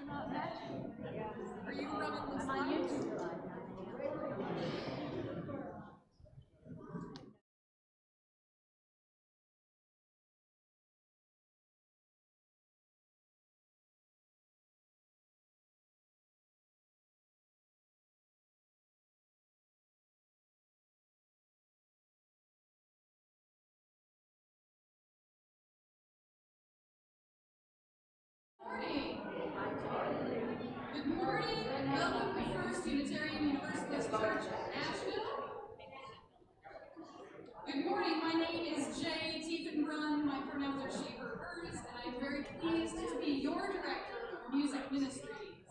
Are you running the slides? Good morning and welcome to First Unitarian Universalist Church at Nashville. Good morning, my name is Browne, my pronouns are she, her, hers, and I'm very pleased to be your director of music ministries.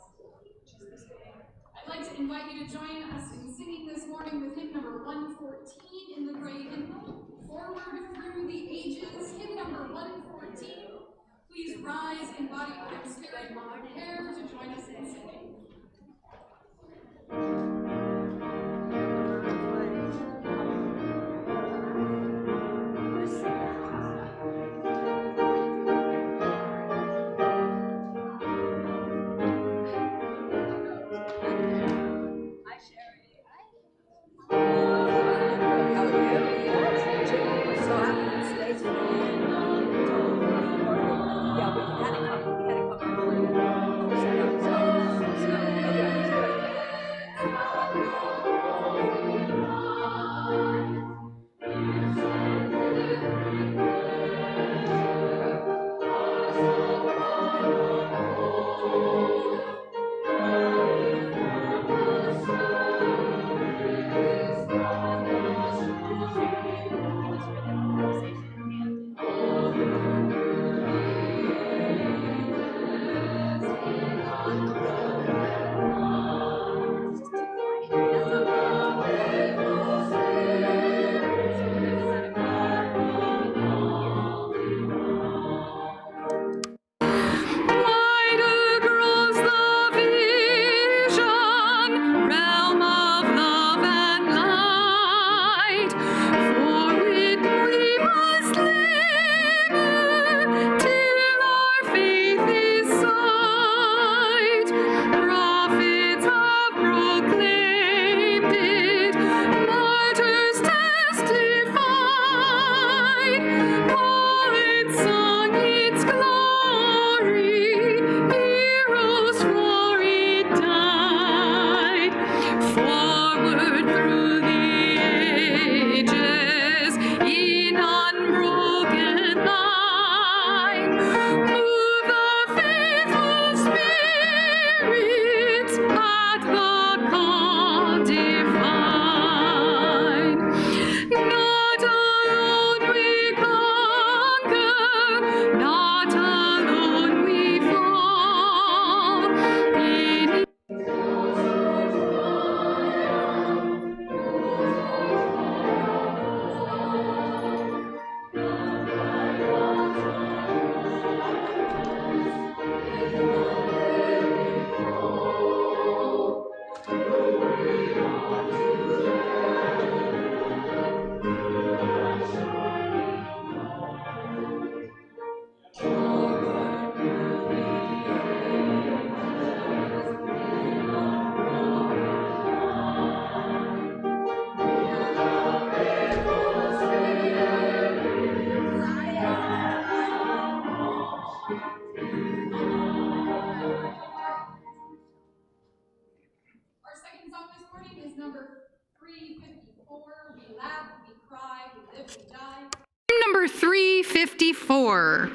I'd like to invite you to join us in singing this morning with hymn number 114 in the gray hymnal, Forward Through the Ages, hymn number 114. Please rise in body and spirit while prepare to join us in singing. Number 354.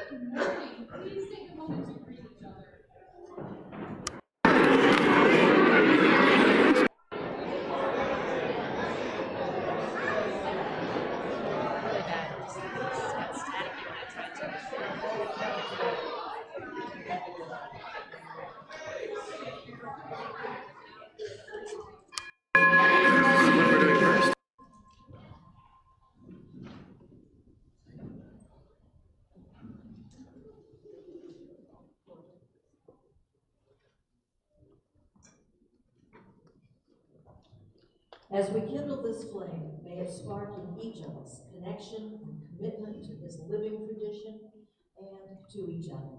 Good morning. Please take a moment to greet each other. As we kindle this flame, may it spark in each of us connection and commitment to this living tradition and to each other.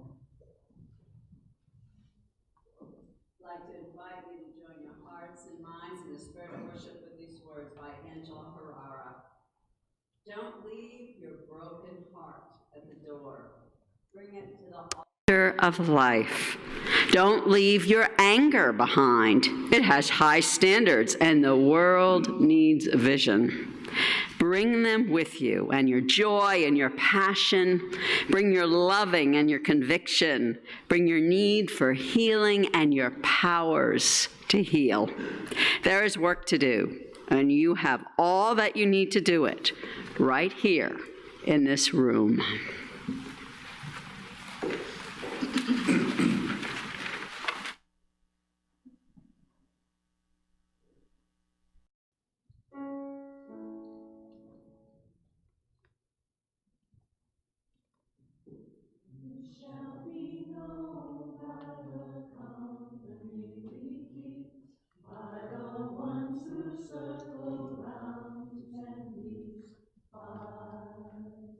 I'd like to invite you to join your hearts and minds in the spirit of worship with these words by Angela Ferrara. Don't leave your broken heart at the door. Bring it to the altar of life. Don't leave your anger behind. It has high standards and the world needs vision. Bring them with you, and your joy and your passion. Bring your loving and your conviction. Bring your need for healing and your powers to heal. There is work to do, and you have all that you need to do it right here in this room. Shall be known by the company we keep, by the ones who circle round to tend these fires.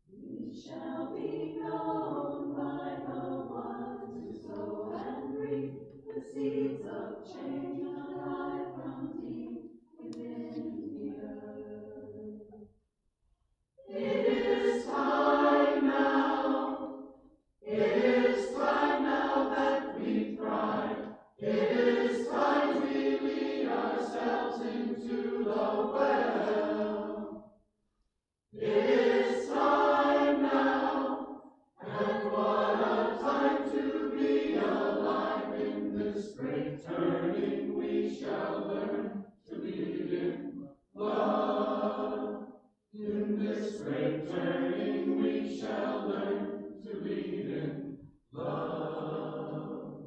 We shall be known by the ones who sow and reap the seeds of change and life from deep within the earth. It is time now. It is time now that we thrive. It is time we lead ourselves into the well. It is time now, and what a time to be alive. In this great turning we shall learn to lead in love. In this great turning we shall learn to lead in love.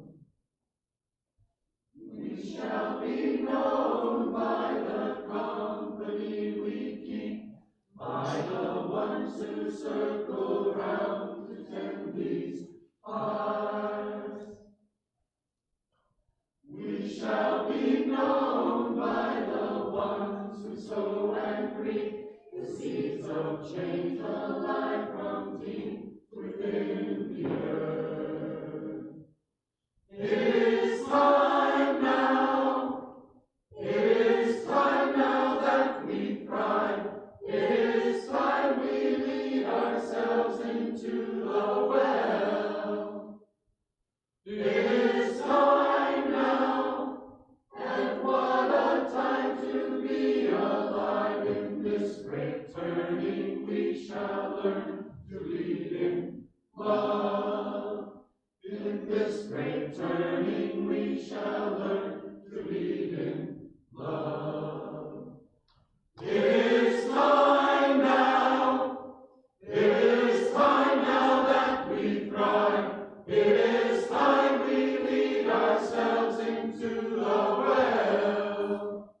We shall be known by the company we keep, by the ones who circle round to tend these fires. We shall be known by the ones who sow and reap the seeds of change alive from deep within the earth. It is time now. It is time now that we thrive. It is time we lead ourselves into the well. It is time now, and what a time to be alive. In this great turning we shall learn to lead in love. In this great turning we shall learn to lead in love. It is time now. It is time now that we thrive. It is time we lead ourselves into the well.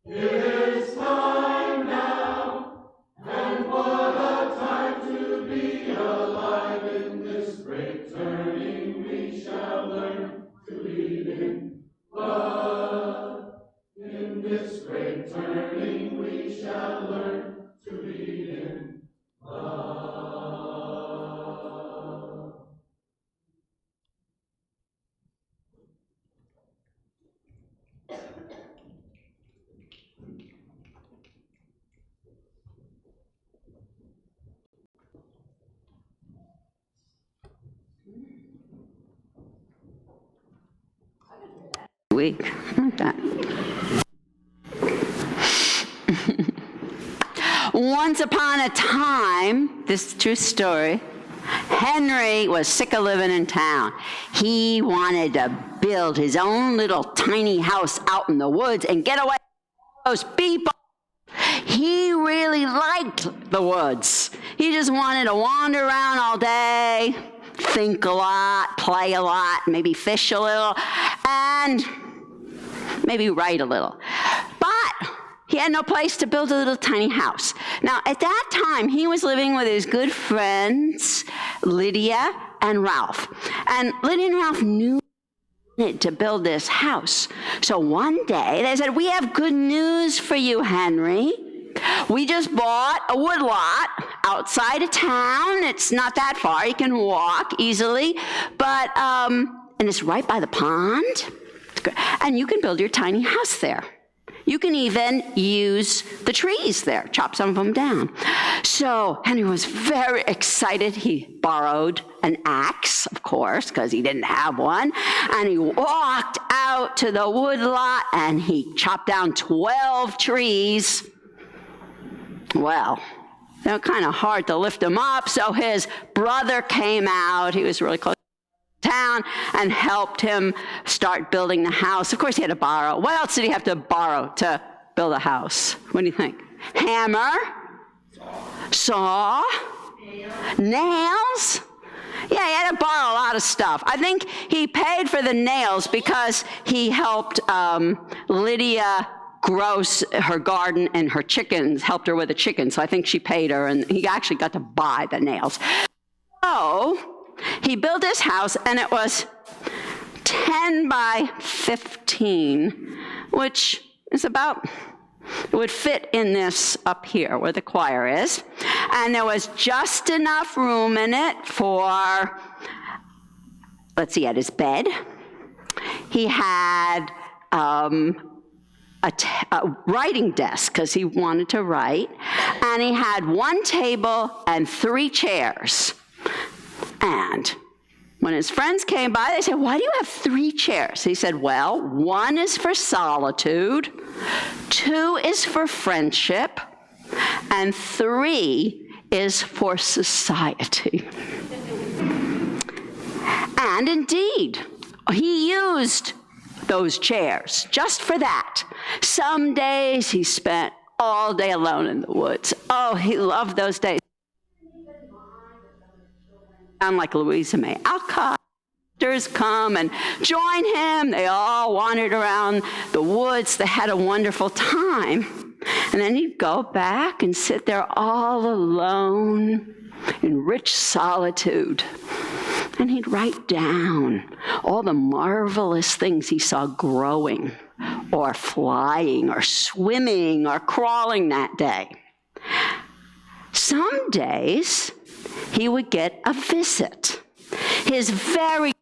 It is time now, and what a time to be alive. In this great turning we shall learn to lead in love. In this great turning we shall learn to lead in love. Week like that. Once upon a time, this is a true story, Henry was sick of living in town. He wanted to build his own little tiny house out in the woods and get away from those people. He really liked the woods. He just wanted to wander around all day, think a lot, play a lot, maybe fish a little, and maybe write a little. But he had no place to build a little tiny house. Now, at that time, he was living with his good friends, Lydia and Ralph. And Lydia and Ralph knew he wanted to build this house. So one day, they said, "We have good news for you, Henry. We just bought a woodlot outside of town. It's not that far. You can walk easily. But, and it's right by the pond. And you can build your tiny house there. You can even use the trees there, chop some of them down." So Henry was very excited. He borrowed an axe, of course, because he didn't have one. And he walked out to the woodlot and he chopped down 12 trees. Well, they were kind of hard to lift him up, so his brother came out. He was really close to town and helped him start building the house. Of course, he had to borrow. What else did he have to borrow to build a house? What do you think? Hammer? Saw? Nails? Yeah, he had to borrow a lot of stuff. I think he paid for the nails because he helped Lydia grow her garden and her chickens, helped her with the chickens. So I think she paid her, and he actually got to buy the nails. So he built his house, and it was 10 by 15, which is about, it would fit in this up here where the choir is. And there was just enough room in it for, let's see, he had his bed. He had a writing desk because he wanted to write. And he had one table and 3 chairs. And when his friends came by, they said, "Why do you have 3 chairs?" He said, "Well, 1 is for solitude, 2 is for friendship, and 3 is for society." And indeed, he used those chairs just for that. Some days he spent all day alone in the woods. Oh, he loved those days. Like Louisa May Alcott, come and join him. They all wandered around the woods. They had a wonderful time. And then he'd go back and sit there all alone in rich solitude. And he'd write down all the marvelous things he saw growing or flying or swimming or crawling that day. Some days, he would get a visit. His very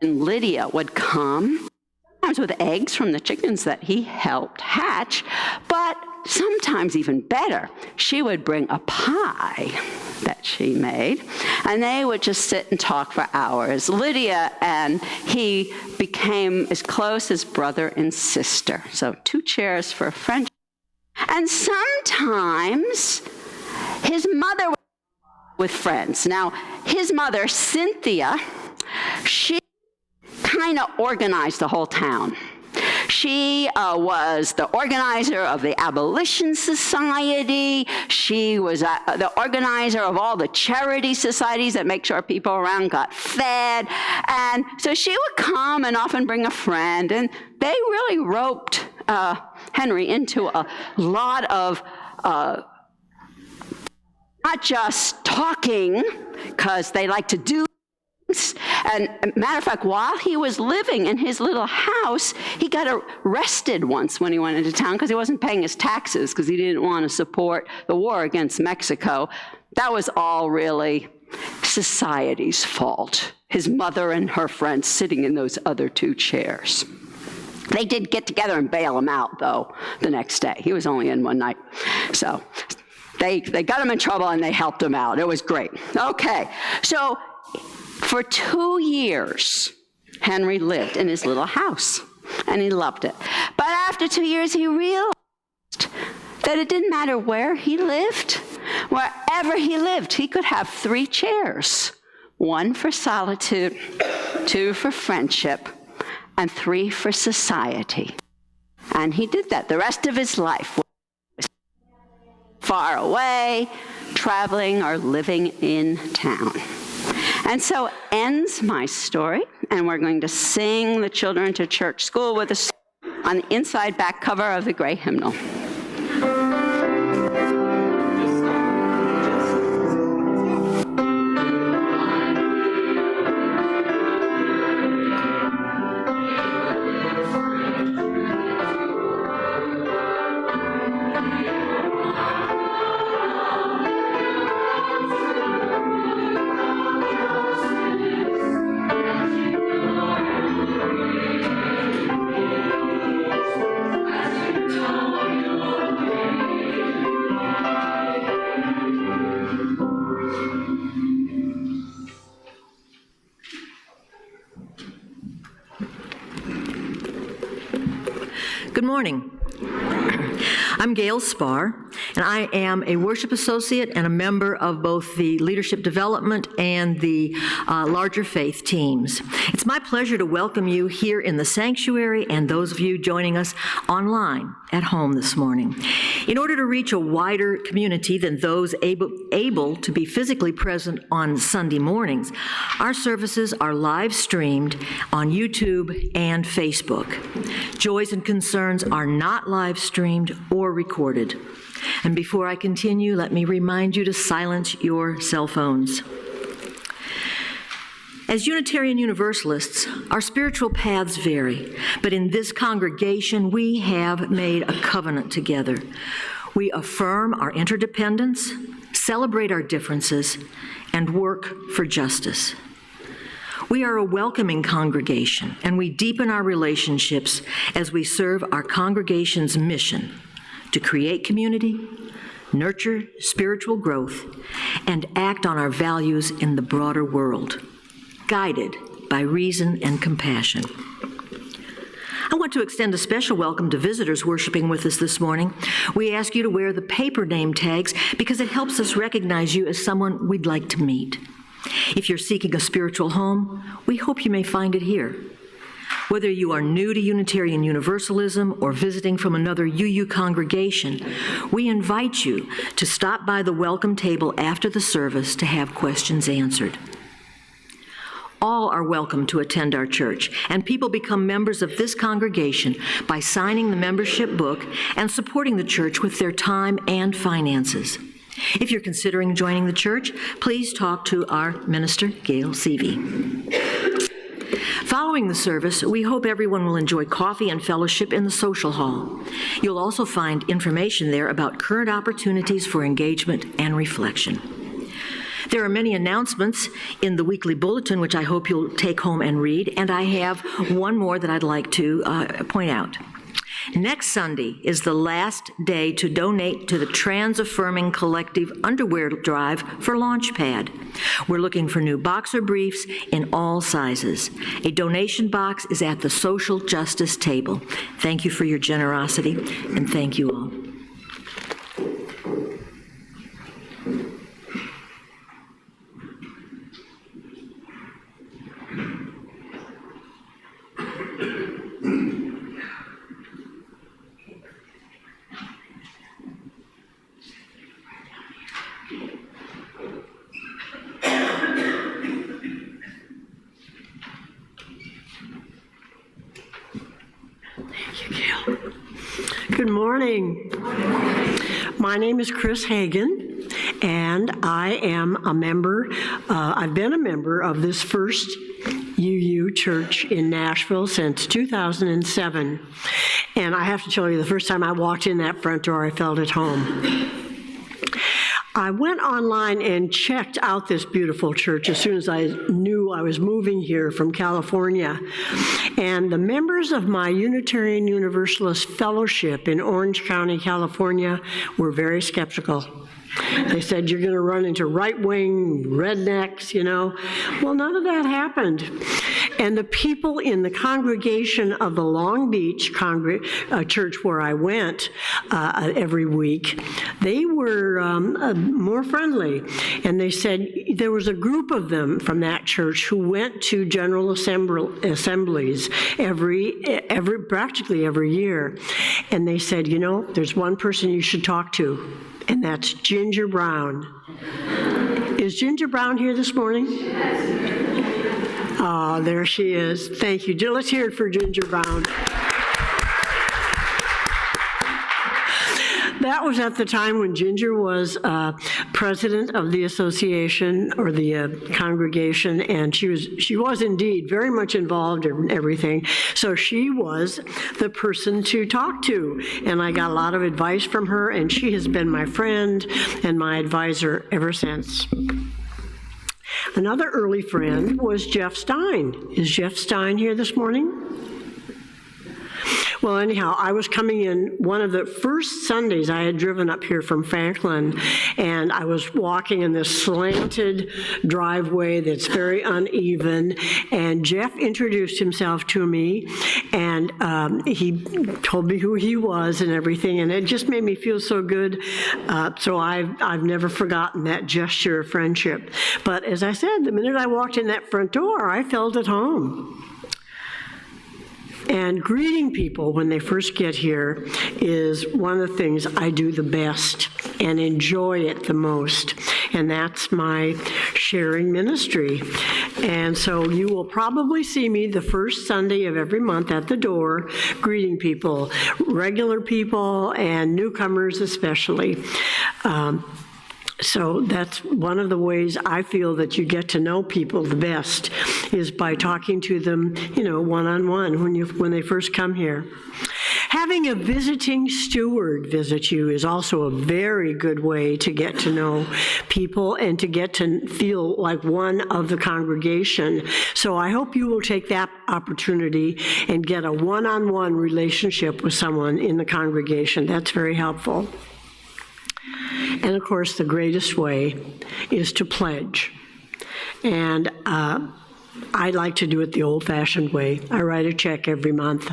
good Lydia would come, sometimes with eggs from the chickens that he helped hatch, but sometimes even better, she would bring a pie that she made, and they would just sit and talk for hours. Lydia and he became as close as brother and sister. So 2 chairs for friendship. And sometimes his mother would with friends. Now, his mother, Cynthia, she kind of organized the whole town. She was the organizer of the Abolition Society. She was the organizer of all the charity societies that make sure people around got fed. And so she would come and often bring a friend. And they really roped Henry into a lot of not just talking, because they like to do things. And matter of fact, while he was living in his little house, he got arrested once when he went into town because he wasn't paying his taxes because he didn't want to support the war against Mexico. That was all really society's fault. His mother and her friends sitting in those other 2 chairs. They did get together and bail him out, though, the next day. He was only in one night. So they got him in trouble and they helped him out. It was great. Okay, so for 2 years, Henry lived in his little house, and he loved it. But after 2 years, he realized that it didn't matter where he lived. Wherever he lived, he could have 3 chairs, 1 for solitude, 2 for friendship, and 3 for society. And he did that the rest of his life, far away, traveling, or living in town. And so ends my story, and we're going to sing the Children to Church School with us on the inside back cover of the gray hymnal. Good morning. I'm Gail Spar, and I am a worship associate and a member of both the leadership development and the larger faith teams. It's my pleasure to welcome you here in the sanctuary and those of you joining us online at home this morning. In order to reach a wider community than those able to be physically present on Sunday mornings, our services are live streamed on YouTube and Facebook. Joys and concerns are not live streamed or recorded. And before I continue, let me remind you to silence your cell phones. As Unitarian Universalists, our spiritual paths vary, but in this congregation, we have made a covenant together. We affirm our interdependence, celebrate our differences, and work for justice. We are a welcoming congregation, and we deepen our relationships as we serve our congregation's mission to create community, nurture spiritual growth, and act on our values in the broader world, guided by reason and compassion. I want to extend a special welcome to visitors worshiping with us this morning. We ask you to wear the paper name tags because it helps us recognize you as someone we'd like to meet. If you're seeking a spiritual home, we hope you may find it here. Whether you are new to Unitarian Universalism or visiting from another UU congregation, we invite you to stop by the welcome table after the service to have questions answered. All are welcome to attend our church, and people become members of this congregation by signing the membership book and supporting the church with their time and finances. If you're considering joining the church, please talk to our minister, Gail Seavey. Following the service, we hope everyone will enjoy coffee and fellowship in the social hall. You'll also find information there about current opportunities for engagement and reflection. There are many announcements in the weekly bulletin, which I hope you'll take home and read, and I have one more that I'd like to point out. Next Sunday is the last day to donate to the Trans-Affirming Collective Underwear Drive for Launchpad. We're looking for new boxer briefs in all sizes. A donation box is at the social justice table. Thank you for your generosity, and thank you all. Good morning. My name is Chris Hagan, and I am a member, I've been a member of this First UU Church in Nashville since 2007. And I have to tell you, the first time I walked in that front door, I felt at home. I went online and checked out this beautiful church as soon as I knew I was moving here from California. And the members of my Unitarian Universalist Fellowship in Orange County, California, were very skeptical. They said, you're going to run into right-wing rednecks, you know. Well, none of that happened. And the people in the congregation of the Long Beach church where I went every week, they were more friendly. And they said there was a group of them from that church who went to general assemblies practically every year. And they said, you know, there's one person you should talk to, and that's Ginger Browne. Is Ginger Browne here this morning? Oh, there she is. Thank you. Let's hear it for Ginger Browne. That was at the time when Ginger was president of the association or the congregation, and she was indeed very much involved in everything. So she was the person to talk to, and I got a lot of advice from her, and she has been my friend and my advisor ever since. Another early friend was Jeff Stein. Is Jeff Stein here this morning? Well, anyhow, I was coming in one of the first Sundays I had driven up here from Franklin, and I was walking in this slanted driveway that's very uneven, and Jeff introduced himself to me, and he told me who he was and everything, and it just made me feel so good. So I've never forgotten that gesture of friendship. But as I said, the minute I walked in that front door, I felt at home. And greeting people when they first get here is one of the things I do the best and enjoy it the most. And that's my sharing ministry. And so you will probably see me the first Sunday of every month at the door greeting people, regular people and newcomers especially. So that's one of the ways I feel that you get to know people the best is by talking to them, you know, one-on-one when they first come here. Having a visiting steward visit you is also a very good way to get to know people and to get to feel like one of the congregation. So I hope you will take that opportunity and get a one-on-one relationship with someone in the congregation. That's very helpful. And of course, the greatest way is to pledge. And I like to do it the old-fashioned way. I write a check every month.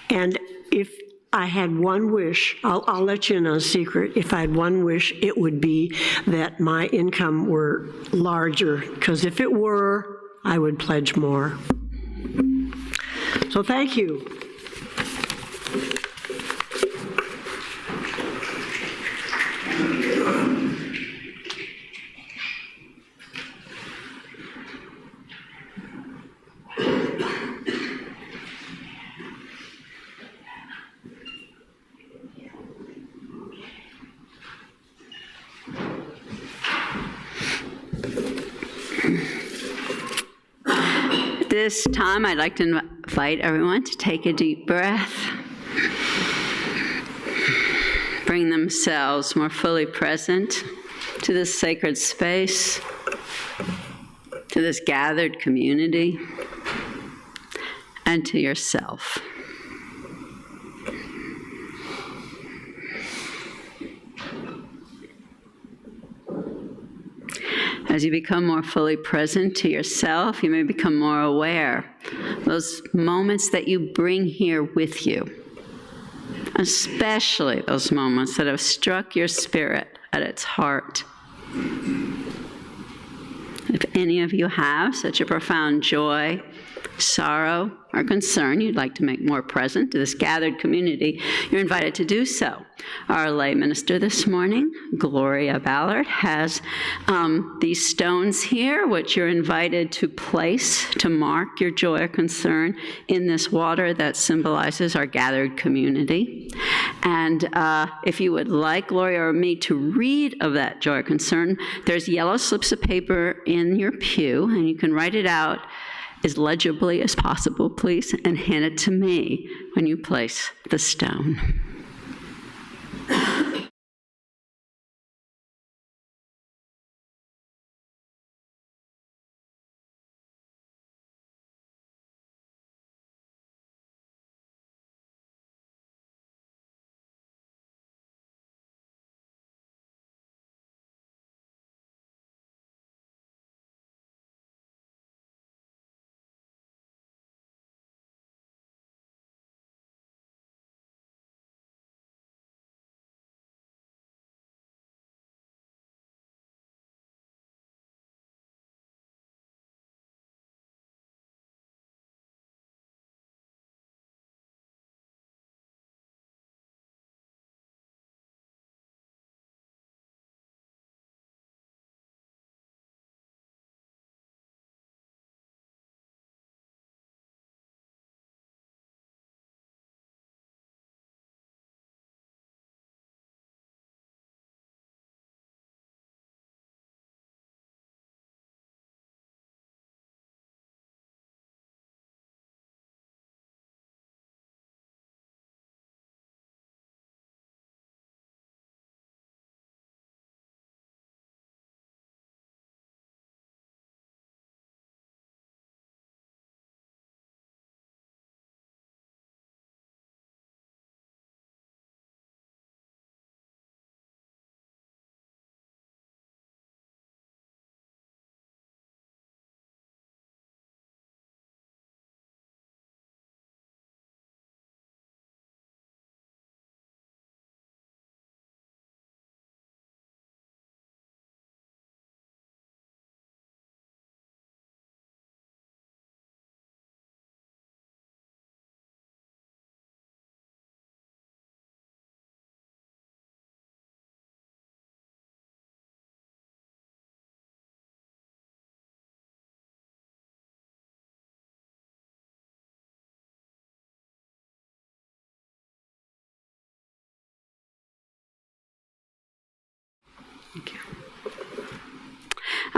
And if I had one wish, I'll let you in on a secret. If I had one wish, it would be that my income were larger, because if it were, I would pledge more. So thank you. This time, I'd like to invite everyone to take a deep breath. Bring themselves more fully present to this sacred space, to this gathered community, and to yourself. As you become more fully present to yourself, you may become more aware of those moments that you bring here with you, especially those moments that have struck your spirit at its heart. If any of you have such a profound joy, sorrow, or concern you'd like to make more present to this gathered community, you're invited to do so. Our lay minister this morning, Gloria Ballard, has these stones here, which you're invited to place to mark your joy or concern in this water that symbolizes our gathered community. And if you would like Gloria or me to read of that joy or concern, there's yellow slips of paper in your pew, and you can write it out as legibly as possible, please, and hand it to me when you place the stone.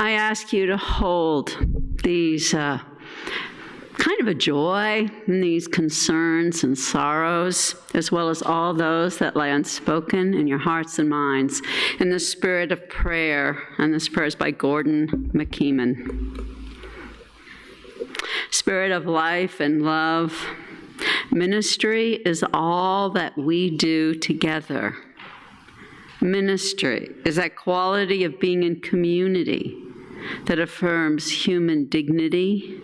I ask you to hold these kind of a joy and these concerns and sorrows, as well as all those that lie unspoken in your hearts and minds, in the spirit of prayer. And this prayer is by Gordon McKeeman. Spirit of life and love, ministry is all that we do together. Ministry is that quality of being in community that affirms human dignity,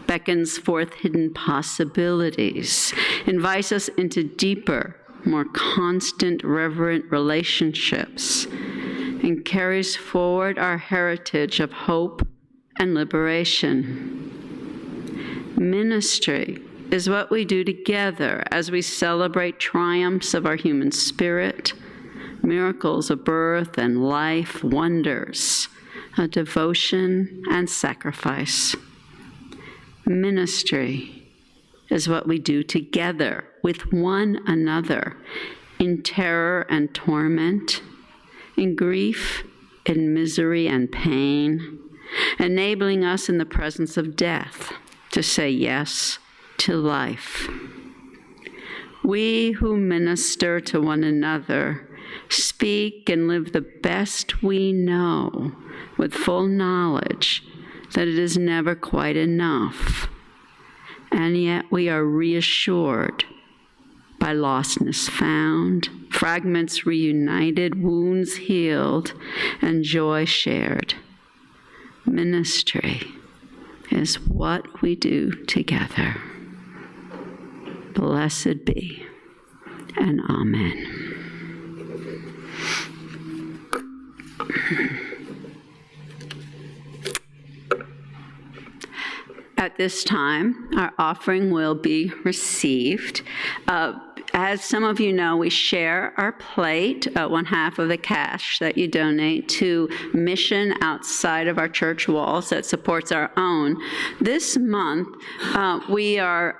beckons forth hidden possibilities, invites us into deeper, more constant, reverent relationships, and carries forward our heritage of hope and liberation. Ministry is what we do together as we celebrate triumphs of our human spirit, miracles of birth and life, wonders of devotion and sacrifice. Ministry is what we do together with one another in terror and torment, in grief, in misery and pain, enabling us in the presence of death to say yes to life. We who minister to one another speak and live the best we know with full knowledge that it is never quite enough. And yet we are reassured by lostness found, fragments reunited, wounds healed, and joy shared. Ministry is what we do together. Blessed be, and amen. At this time, our offering will be received. As some of you know, we share our plate, one half of the cash that you donate to mission outside of our church walls that supports our own. This month, we are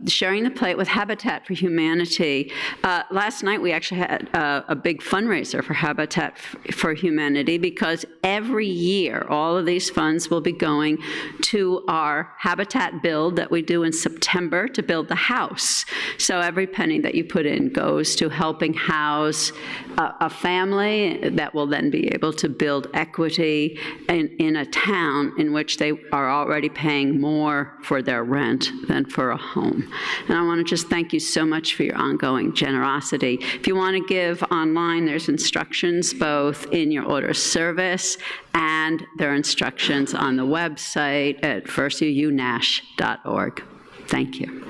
sharing the plate with Habitat for Humanity. Last night we actually had a big fundraiser for Habitat for Humanity because every year all of these funds will be going to our Habitat build that we do in September to build the house. So every penny that you put in goes to helping house a family that will then be able to build equity in a town in which they are already paying more for their rent than for a home. And I want to just thank you so much for your ongoing generosity. If you want to give online, there's instructions both in your order of service and there are instructions on the website at firstunash.org. Thank you.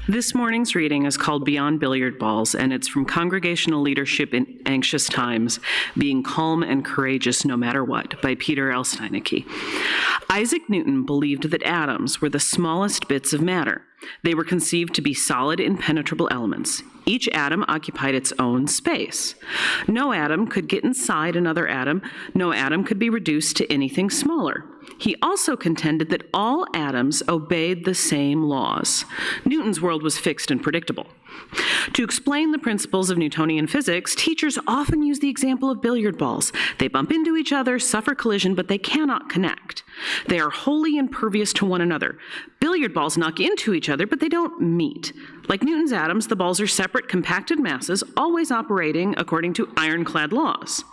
This morning's reading is called Beyond Billiard Balls, and it's from Congregational Leadership in Anxious Times, Being Calm and Courageous No Matter What, by Peter L. Steinecke. Isaac Newton believed that atoms were the smallest bits of matter. They were conceived to be solid, impenetrable elements. Each atom occupied its own space. No atom could get inside another atom. No atom could be reduced to anything smaller. He also contended that all atoms obeyed the same laws. Newton's world was fixed and predictable. To explain the principles of Newtonian physics, teachers often use the example of billiard balls. They bump into each other, suffer collision, but they cannot connect. They are wholly impervious to one another. Billiard balls knock into each other, but they don't meet. Like Newton's atoms, the balls are separate, compacted masses, always operating according to ironclad laws.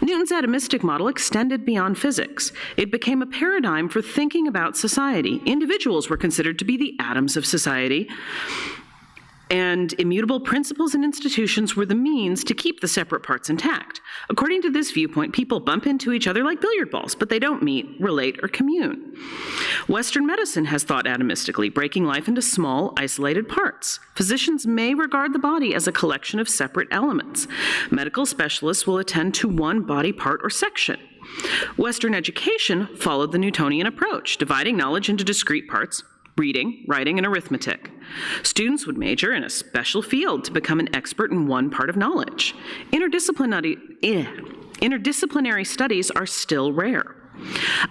Newton's atomistic model extended beyond physics. It became a paradigm for thinking about society. Individuals were considered to be the atoms of society, and immutable principles and institutions were the means to keep the separate parts intact. According to this viewpoint, people bump into each other like billiard balls, but they don't meet, relate, or commune. Western medicine has thought atomistically, breaking life into small, isolated parts. Physicians may regard the body as a collection of separate elements. Medical specialists will attend to one body part or section. Western education followed the Newtonian approach, dividing knowledge into discrete parts: reading, writing, and arithmetic. Students would major in a special field to become an expert in one part of knowledge. Interdisciplinary studies are still rare.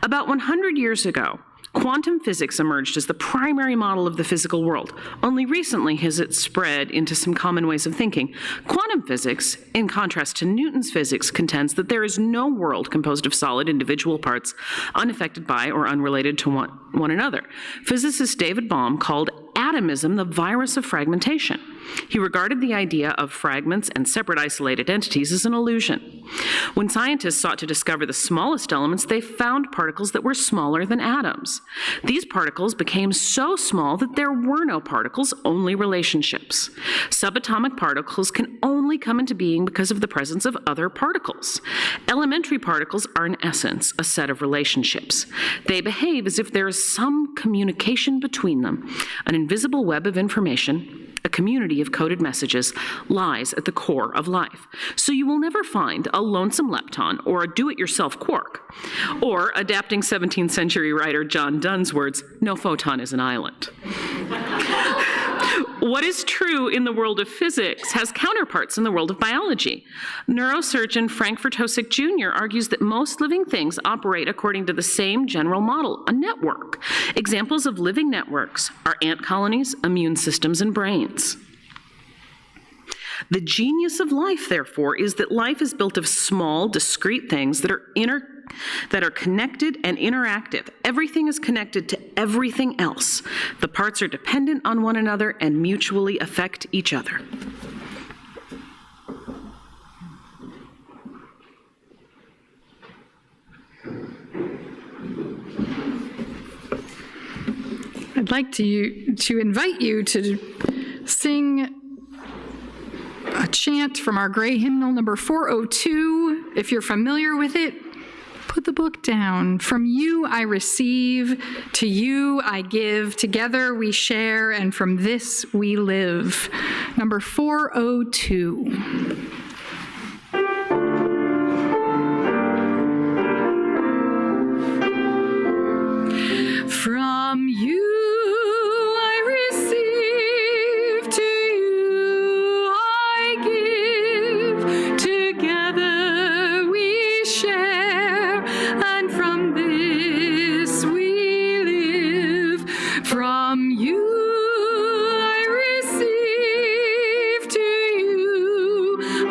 About 100 years ago, quantum physics emerged as the primary model of the physical world. Only recently has it spread into some common ways of thinking. Quantum physics, in contrast to Newton's physics, contends that there is no world composed of solid individual parts unaffected by or unrelated to one another. Physicist David Bohm called atomism the virus of fragmentation. He regarded the idea of fragments and separate isolated entities as an illusion. When scientists sought to discover the smallest elements, they found particles that were smaller than atoms. These particles became so small that there were no particles, only relationships. Subatomic particles can only come into being because of the presence of other particles. Elementary particles are, in essence, a set of relationships. They behave as if there is some communication between them. An invisible web of information, a community of coded messages, lies at the core of life. So you will never find a lonesome lepton or a do-it-yourself quark, or, adapting 17th century writer John Donne's words, no photon is an island. What is true in the world of physics has counterparts in the world of biology. Neurosurgeon Frank Vertosik Jr. argues that most living things operate according to the same general model, a network. Examples of living networks are ant colonies, immune systems, and brains. The genius of life, therefore, is that life is built of small, discrete things that are connected and interactive. Everything is connected to everything else. The parts are dependent on one another and mutually affect each other. I'd like to invite you to sing a chant from our gray hymnal number 402. If you're familiar with it, put the book down. From you I receive, to you I give, together we share, and from this we live. Number 402. From you I receive, to you I give, together we share, and from this we live. From you I receive, to you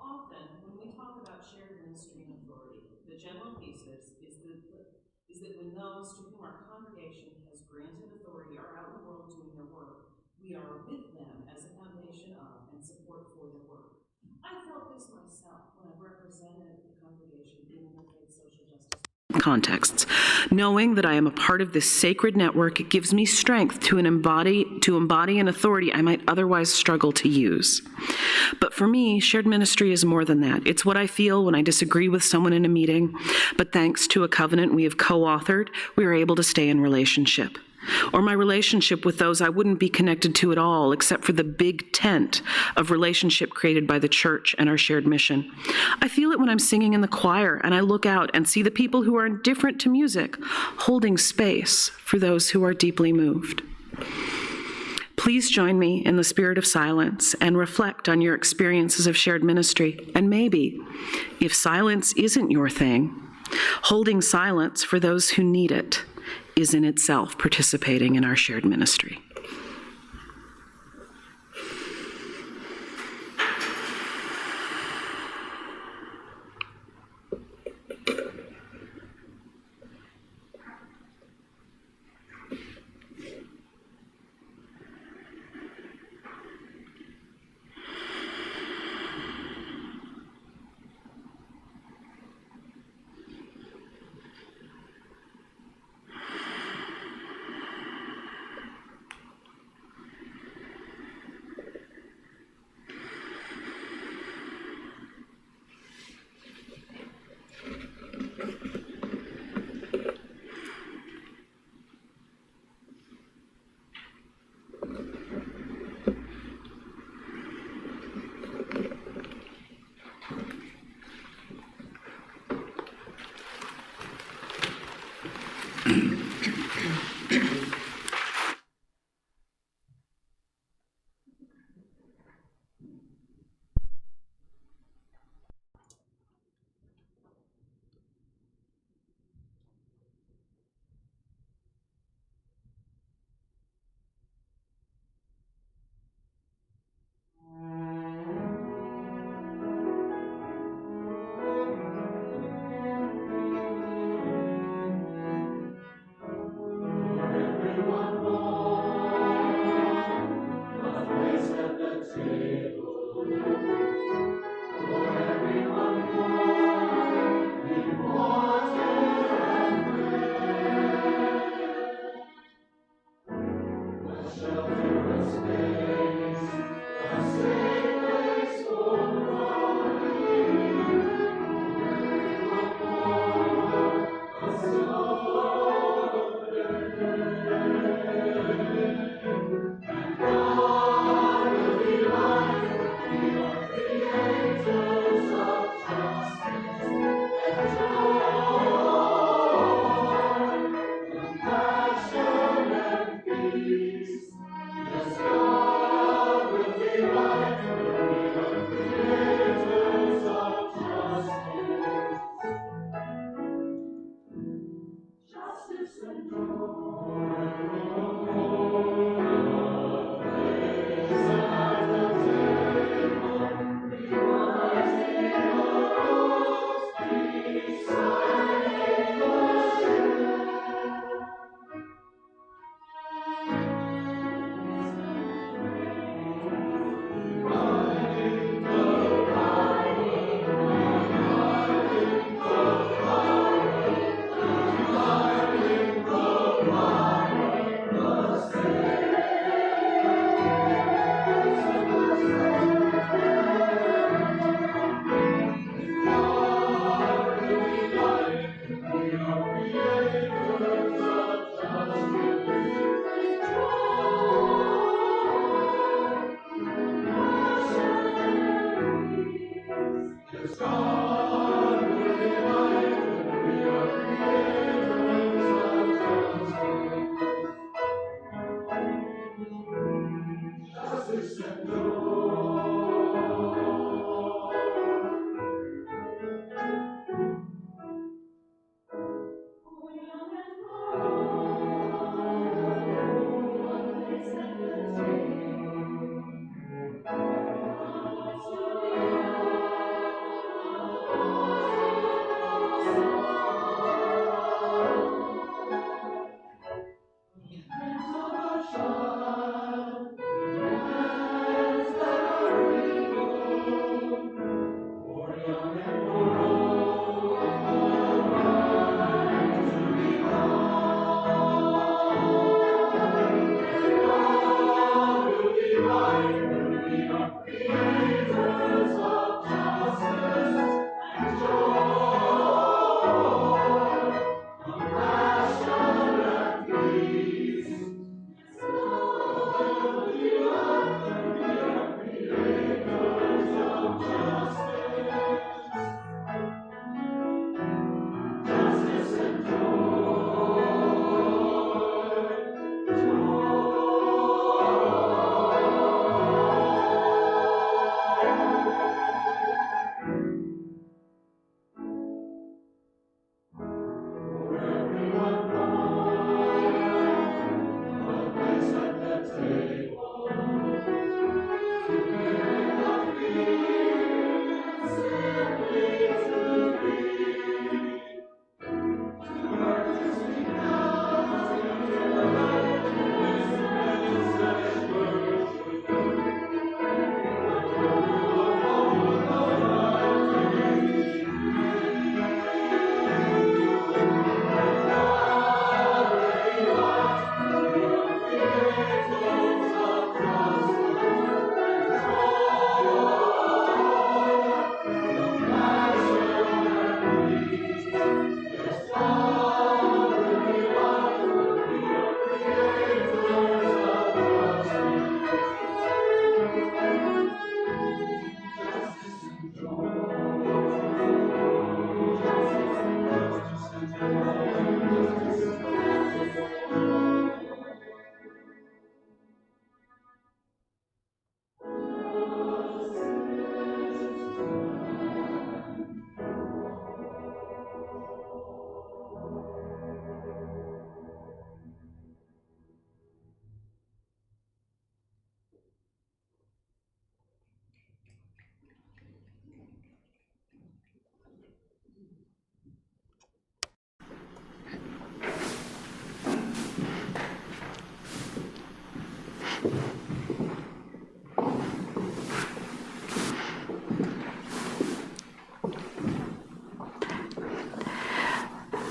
often, when we talk about shared ministry and authority, the general thesis is that when those to whom our congregation has granted authority are out in the world doing their work, we are with them as a foundation of and support for their work. I felt this myself when I represented the congregation in interfaith social justice contexts. Knowing that I am a part of this sacred network gives me strength to embody an authority I might otherwise struggle to use. But for me, shared ministry is more than that. It's what I feel when I disagree with someone in a meeting, but thanks to a covenant we have co-authored, we are able to stay in relationship. Or my relationship with those I wouldn't be connected to at all except for the big tent of relationship created by the church and our shared mission. I feel it when I'm singing in the choir and I look out and see the people who are indifferent to music holding space for those who are deeply moved. Please join me in the spirit of silence and reflect on your experiences of shared ministry. And maybe, if silence isn't your thing, holding silence for those who need it is in itself participating in our shared ministry.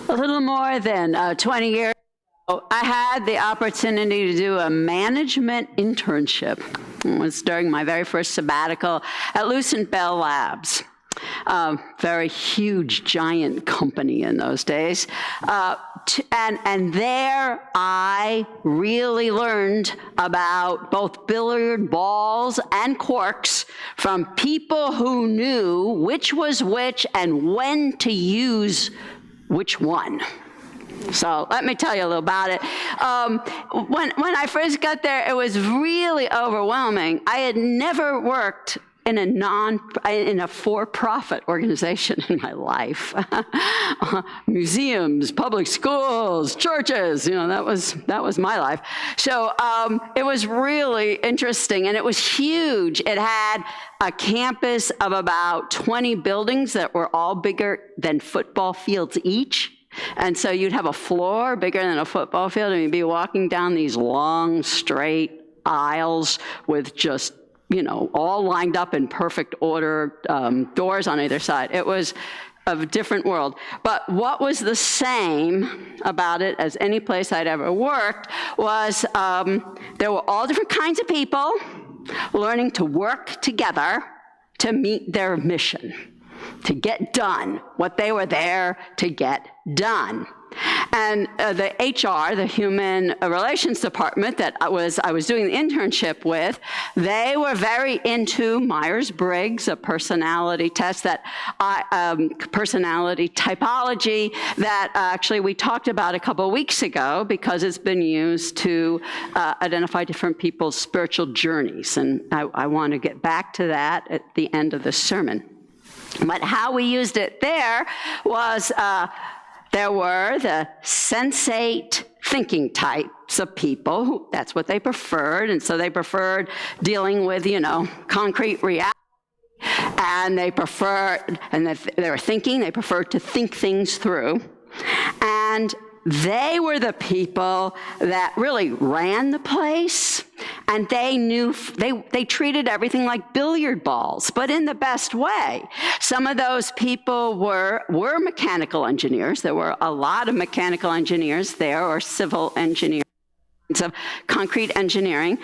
A little more than 20 years ago, I had the opportunity to do a management internship. It was during my very first sabbatical at Lucent Bell Labs. Very huge, giant company in those days. And there I really learned about both billiard balls and corks from people who knew which was which and when to use which one. So let me tell you a little about it. When I first got there, it was really overwhelming. I had never worked in a for-profit organization in my life. Museums, public schools, churches, that was my life. So it was really interesting, and it was huge. It had a campus of about 20 buildings that were all bigger than football fields each. And so you'd have a floor bigger than a football field, and you'd be walking down these long, straight aisles with just all lined up in perfect order, doors on either side. It was a different world. But what was the same about it as any place I'd ever worked was there were all different kinds of people learning to work together to meet their mission, to get done what they were there to get done. And the HR, the Human Relations Department that I was doing the internship with, they were very into Myers-Briggs, a personality test personality typology that actually we talked about a couple of weeks ago because it's been used to identify different people's spiritual journeys. And I want to get back to that at the end of the sermon. But how we used it there was there were the sensate thinking types of people who that's what they preferred, and so they preferred dealing with concrete reality, and they preferred, and they were thinking, they preferred to think things through, and they were the people that really ran the place, and they knew, they treated everything like billiard balls, but in the best way. Some of those people were mechanical engineers. There were a lot of mechanical engineers there, or civil engineers, of concrete engineering,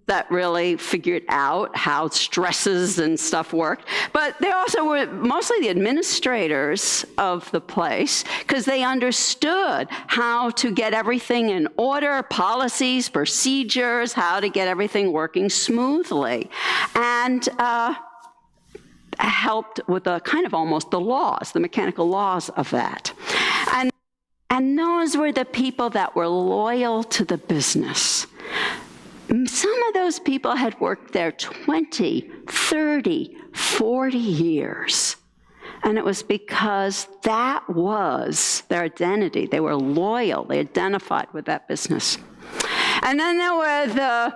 that really figured out how stresses and stuff worked. But they also were mostly the administrators of the place, because they understood how to get everything in order, policies, procedures, how to get everything working smoothly. And helped with the kind of almost the laws, the mechanical laws of that. And those were the people that were loyal to the business. Some of those people had worked there 20, 30, 40 years. And it was because that was their identity. They were loyal. They identified with that business. And then there were the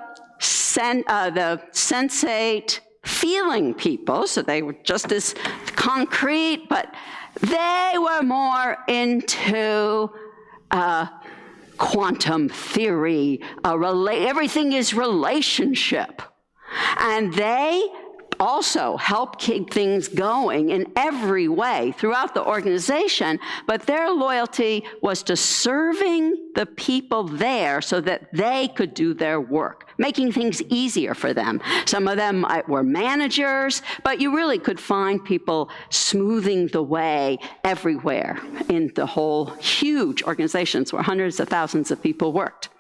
sensate feeling people. So they were just as concrete, but they were more into quantum theory, everything is relationship. And they also help keep things going in every way throughout the organization, but their loyalty was to serving the people there so that they could do their work, making things easier for them. Some of them were managers, but you really could find people smoothing the way everywhere in the whole huge organizations where hundreds of thousands of people worked.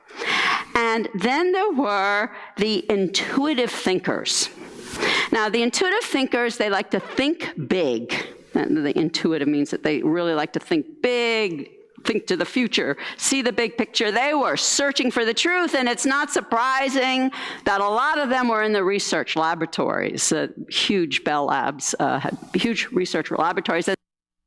And then there were the intuitive thinkers. Now, the intuitive thinkers, they like to think big. And the intuitive means that they really like to think big, think to the future, see the big picture. They were searching for the truth, and it's not surprising that a lot of them were in the research laboratories. Huge Bell Labs had huge research laboratories that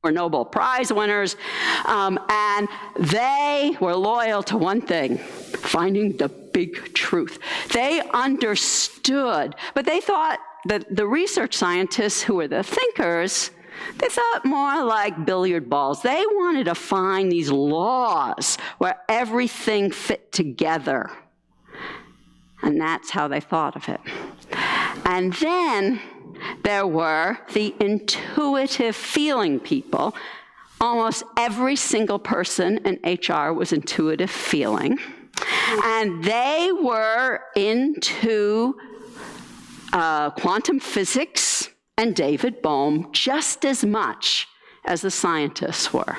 were Nobel Prize winners, and they were loyal to one thing: finding the big truth. They understood, but they thought that the research scientists who were the thinkers, they thought more like billiard balls. They wanted to find these laws where everything fit together. And that's how they thought of it. And then there were the intuitive feeling people. Almost every single person in HR was intuitive feeling. And they were into quantum physics and David Bohm just as much as the scientists were.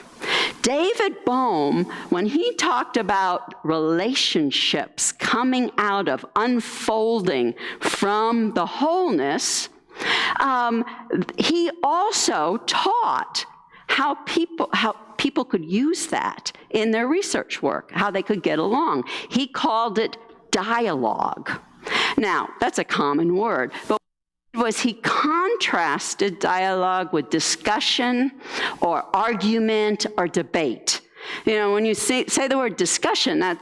David Bohm, when he talked about relationships coming out of unfolding from the wholeness, he also taught how people could use that in their research work, how they could get along. He called it dialogue. Now, that's a common word, but was he contrasted dialogue with discussion or argument or debate. You know, when you say the word discussion, that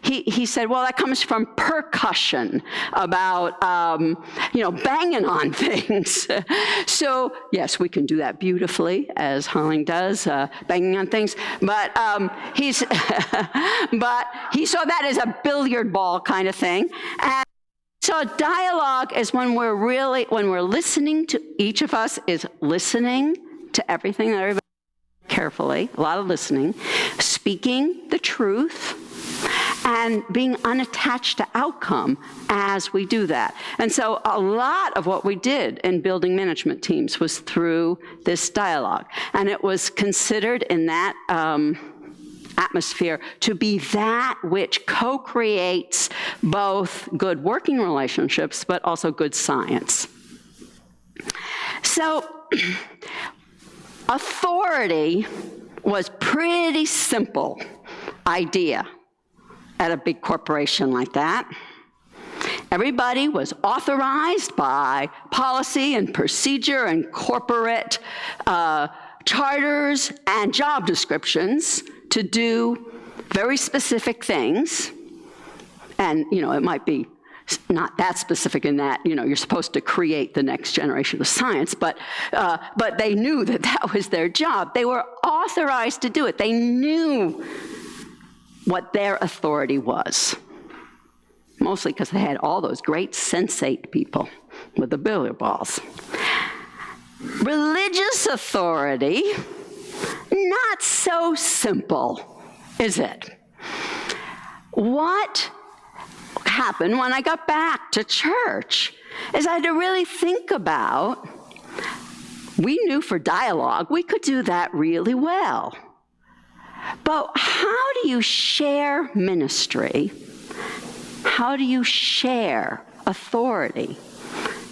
he said, well, that comes from percussion, about, banging on things. So, yes, we can do that beautifully, as Holling does, banging on things. But but he saw that as a billiard ball kind of thing. And so dialogue is when we're listening to, each of us is listening to everything that everybody carefully, a lot of listening, speaking the truth, and being unattached to outcome as we do that. And so a lot of what we did in building management teams was through this dialogue. And it was considered in that atmosphere to be that which co-creates both good working relationships, but also good science. So authority was pretty simple idea at a big corporation like that. Everybody was authorized by policy and procedure and corporate charters and job descriptions to do very specific things. And, it might be not that specific in that, you're supposed to create the next generation of science, but they knew that was their job. They were authorized to do it. They knew what their authority was, mostly because they had all those great sensate people with the billiard balls. Religious authority, not so simple, is it? happened when I got back to church is I had to really think about, we knew for dialogue, we could do that really well. But how do you share ministry? How do you share authority?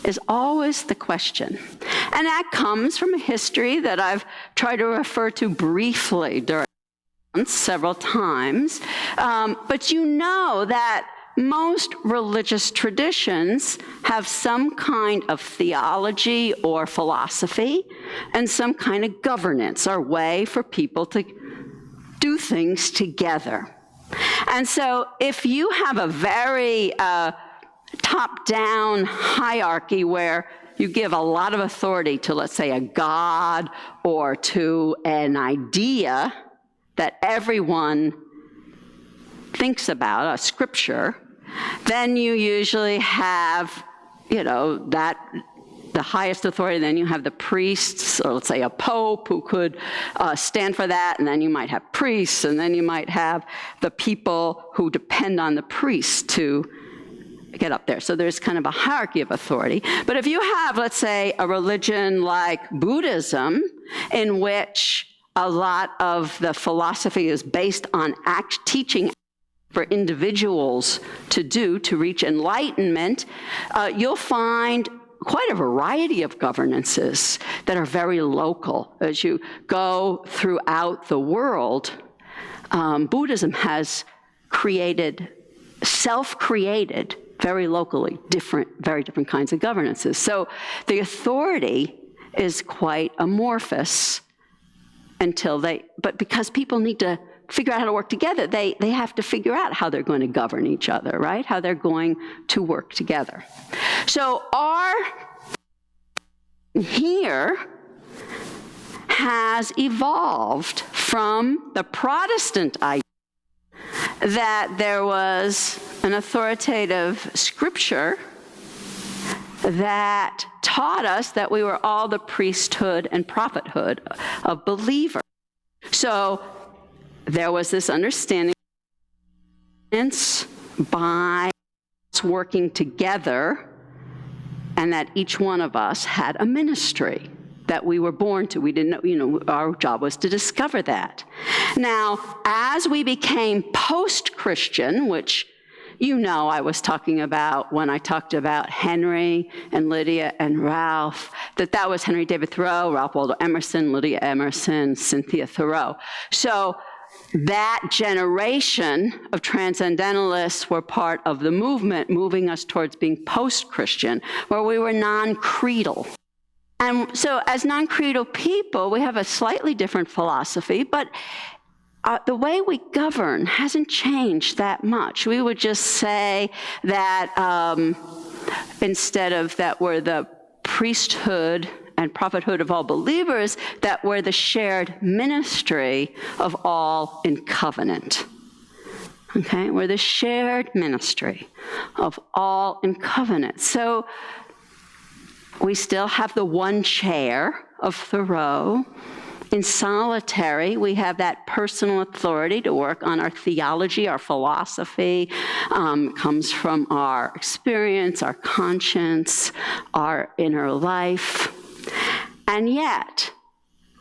Is always the question. And that comes from a history that I've tried to refer to briefly during several times. But you know that most religious traditions have some kind of theology or philosophy and some kind of governance or way for people to do things together. And so if you have a very top-down hierarchy where you give a lot of authority to, let's say, a god or to an idea that everyone thinks about, a scripture, then you usually have, that the highest authority. Then you have the priests, or let's say a pope who could stand for that, and then you might have priests, and then you might have the people who depend on the priests to get up there. So there's kind of a hierarchy of authority. But if you have, let's say, a religion like Buddhism, in which a lot of the philosophy is based on teaching for individuals to reach enlightenment, you'll find quite a variety of governances that are very local. As you go throughout the world, Buddhism has self-created, very locally, very different kinds of governances. So the authority is quite amorphous but because people need to figure out how to work together, they have to figure out how they're going to govern each other, right? How they're going to work together. So our here has evolved from the Protestant idea that there was an authoritative scripture that taught us that we were all the priesthood and prophethood of believers. So there was this understanding by working together, and that each one of us had a ministry that we were born to. We didn't know, our job was to discover that. Now, as we became post-Christian, which I was talking about when I talked about Henry and Lydia and Ralph, that was Henry David Thoreau, Ralph Waldo Emerson, Lydia Emerson, Cynthia Thoreau. So that generation of transcendentalists were part of the movement moving us towards being post-Christian, where we were non-creedal. And so as non-creedal people, we have a slightly different philosophy, but the way we govern hasn't changed that much. We would just say that instead of that we're the priesthood and prophethood of all believers, that we're the shared ministry of all in covenant. Okay, we're the shared ministry of all in covenant. So we still have the one chair of Thoreau. In solitary, we have that personal authority to work on our theology, our philosophy, comes from our experience, our conscience, our inner life. And yet,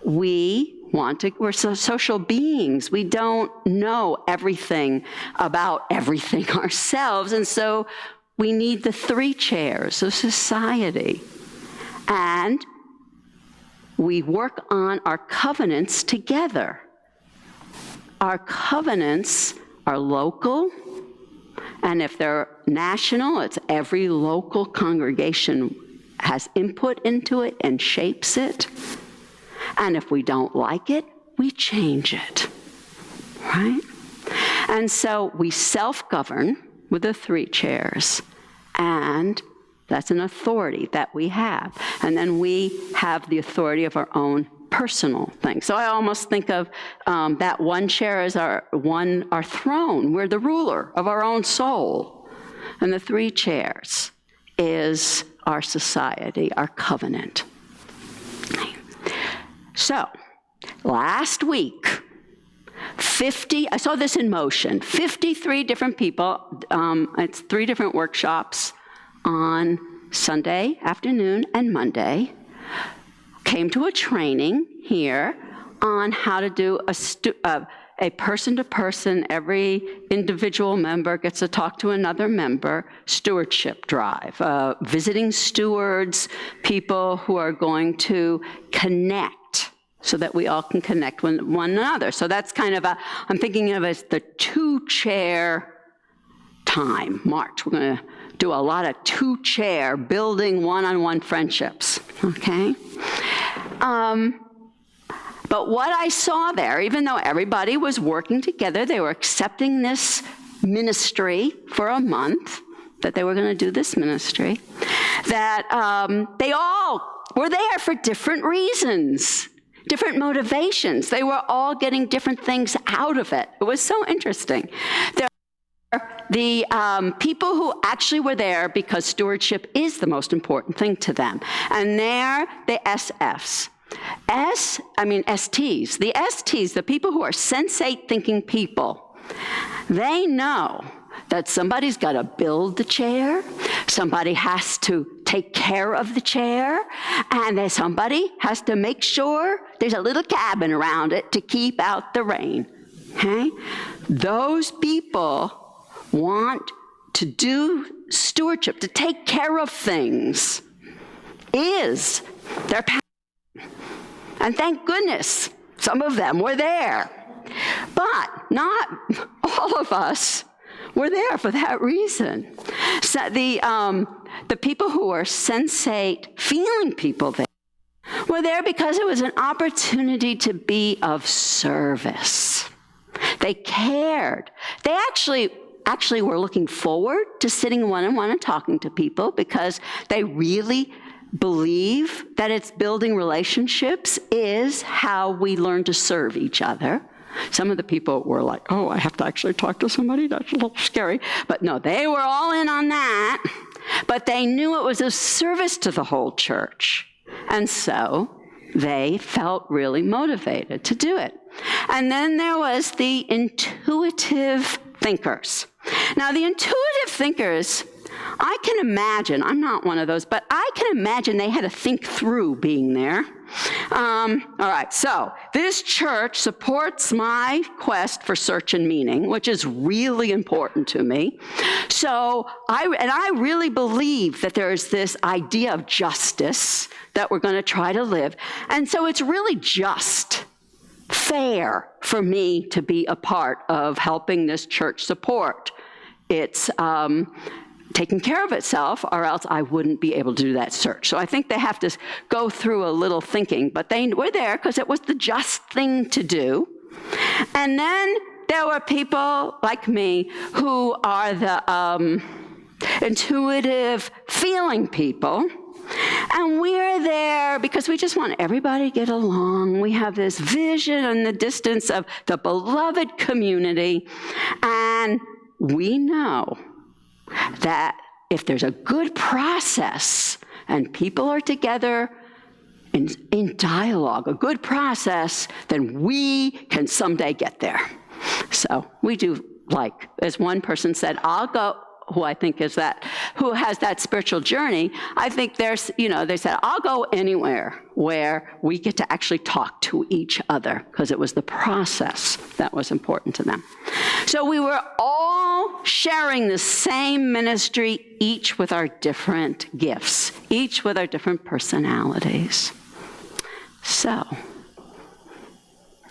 we're social beings. We don't know everything about everything ourselves. And so we need the three chairs of society. And we work on our covenants together. Our covenants are local, and if they're national, it's every local congregation has input into it and shapes it. And if we don't like it, we change it, right? And so we self-govern with the three chairs, and that's an authority that we have. And then we have the authority of our own personal thing. So I almost think of that one chair as our throne. We're the ruler of our own soul. And the three chairs is our society, our covenant. So, last week, I saw this in motion, 53 different people, it's 3 different workshops on Sunday afternoon and Monday, came to a training here on how to do a person-to-person, every individual member gets to talk to another member, stewardship drive, visiting stewards, people who are going to connect so that we all can connect with one another. So that's kind of I'm thinking of it as the 2-chair time, March. We're going to do a lot of 2-chair, building one-on-one friendships, okay? But what I saw there, even though everybody was working together, they were accepting this ministry for a month, that they were going to do this ministry, that they all were there for different reasons, different motivations. They were all getting different things out of it. It was so interesting. There were the people who actually were there because stewardship is the most important thing to them. And they're the SFs. STs. The STs, the people who are sensate thinking people, they know that somebody's got to build the chair, somebody has to take care of the chair, and that somebody has to make sure there's a little cabin around it to keep out the rain. Okay? Those people want to do stewardship, to take care of things, is their passion. And thank goodness some of them were there. But not all of us were there for that reason. So the people who were sensate, feeling people there, were there because it was an opportunity to be of service. They cared. They actually were looking forward to sitting one-on-one and talking to people because they really believe that it's building relationships is how we learn to serve each other. Some of the people were like, oh, I have to actually talk to somebody? That's a little scary. But no, they were all in on that. But they knew it was a service to the whole church. And so they felt really motivated to do it. And then there was the intuitive thinkers. Now, the intuitive thinkers, I can imagine, I'm not one of those, but I can imagine they had to think through being there. All right, so this church supports my quest for search and meaning, which is really important to me. So I really believe that there is this idea of justice that we're going to try to live. And so it's really just fair for me to be a part of helping this church support. It's taking care of itself, or else I wouldn't be able to do that search. So I think they have to go through a little thinking, but they were there because it was the just thing to do. And then there were people like me who are the intuitive feeling people. And we're there because we just want everybody to get along. We have this vision in the distance of the beloved community. And we know that if there's a good process and people are together in dialogue, a good process, then we can someday get there. So we do, like, as one person said, I'll go, who I think is that, who has that spiritual journey, I think there's, they said, I'll go anywhere where we get to actually talk to each other, because it was the process that was important to them. So we were all sharing the same ministry, each with our different gifts, each with our different personalities. So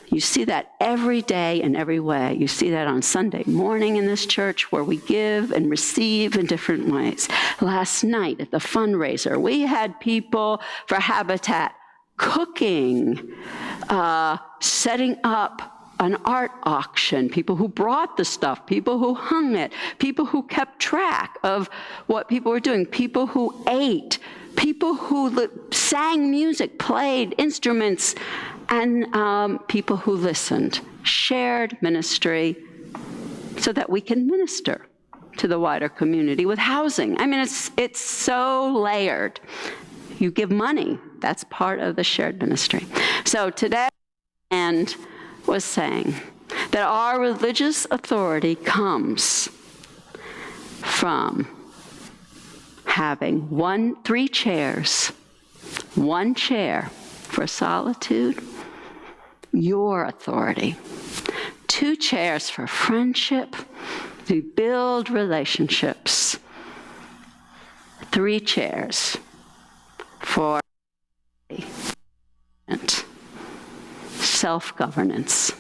you see that every day in every way. You see that on Sunday morning in this church where we give and receive in different ways. Last night at the fundraiser, we had people for Habitat cooking, setting up an art auction, people who brought the stuff, people who hung it, people who kept track of what people were doing, people who ate, people who sang music, played instruments, and people who listened, shared ministry so that we can minister to the wider community with housing. I mean, it's so layered. You give money, that's part of the shared ministry. So today, and was saying that our religious authority comes from having 3 chairs, 1 chair for solitude, your authority, 2 chairs for friendship, to build relationships, 3 chairs for self-governance.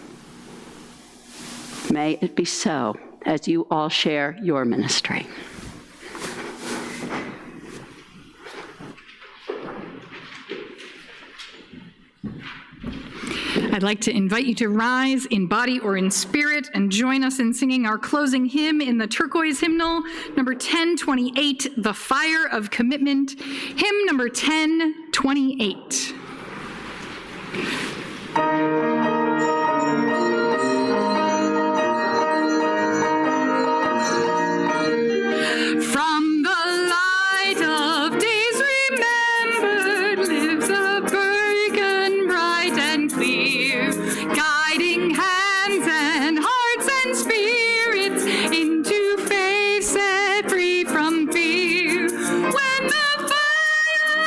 May it be so as you all share your ministry. I'd like to invite you to rise in body or in spirit and join us in singing our closing hymn in the turquoise hymnal, number 1028, The Fire of Commitment, hymn number 1028. From the light of days remembered lives a beacon bright and clear, guiding hands and hearts and spirits into faith set free from fear. When the fire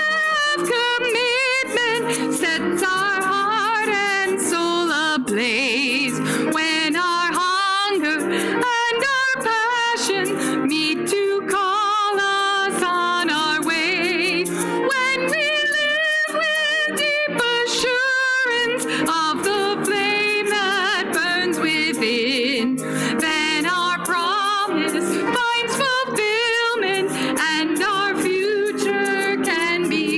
of commitment sets our heart and soul ablaze, when our hunger and our passion meet to call us on our way, when we live with deep assurance of the flame that burns within, then our promise finds fulfillment and our future can begin.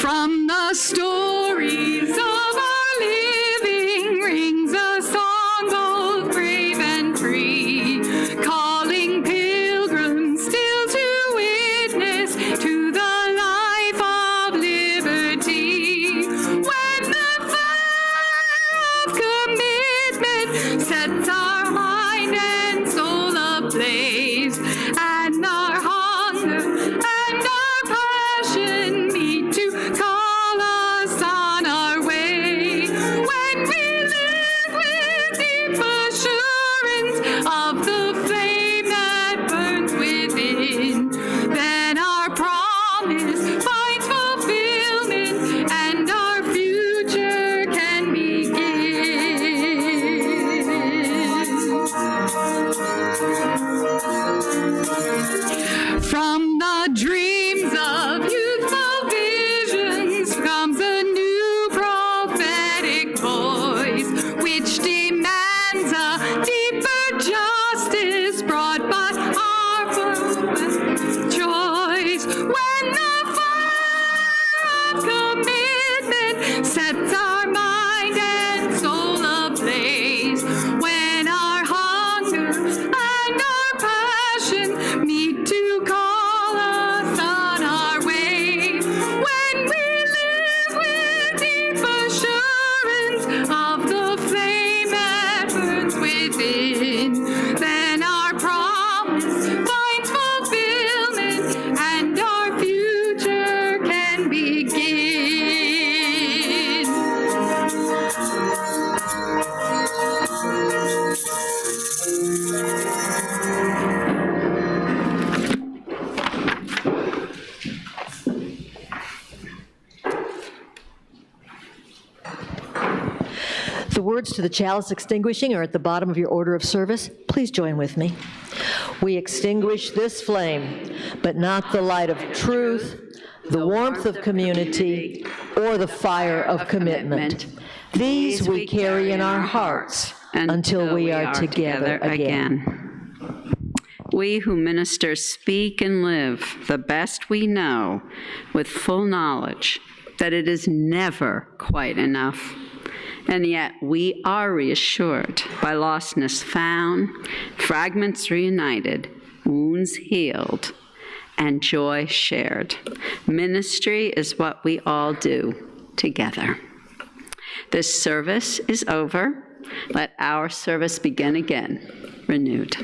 From the stories of our living rings a song both brave and free, calling pilgrims still to witness to the life of liberty. When the fire of commitment sets our mind and soul ablaze, and our hunger and our passion meet to call us on our way, when we live with deep assurance of the flame that burns within, then our promise finds fulfillment and our future can begin. From the dreams of youthful visions comes a new prophetic voice, which demands a deeper justice brought by our first choice. When the fire of commitment sets our mind and soul ablaze, when our hunger and our passion meet to call us on our way, when we live with deep assurance of the flame that burns within, then our promise finds fulfillment and our future can begin. The words to the chalice extinguishing are at the bottom of your order of service. Please join with me. We extinguish this flame, but not the light of truth, the warmth of community, or the fire of commitment. These we carry in our hearts until we are together again. We who minister speak and live the best we know with full knowledge that it is never quite enough. And yet we are reassured by lostness found, fragments reunited, wounds healed, and joy shared. Ministry is what we all do together. This service is over. Let our service begin again, renewed.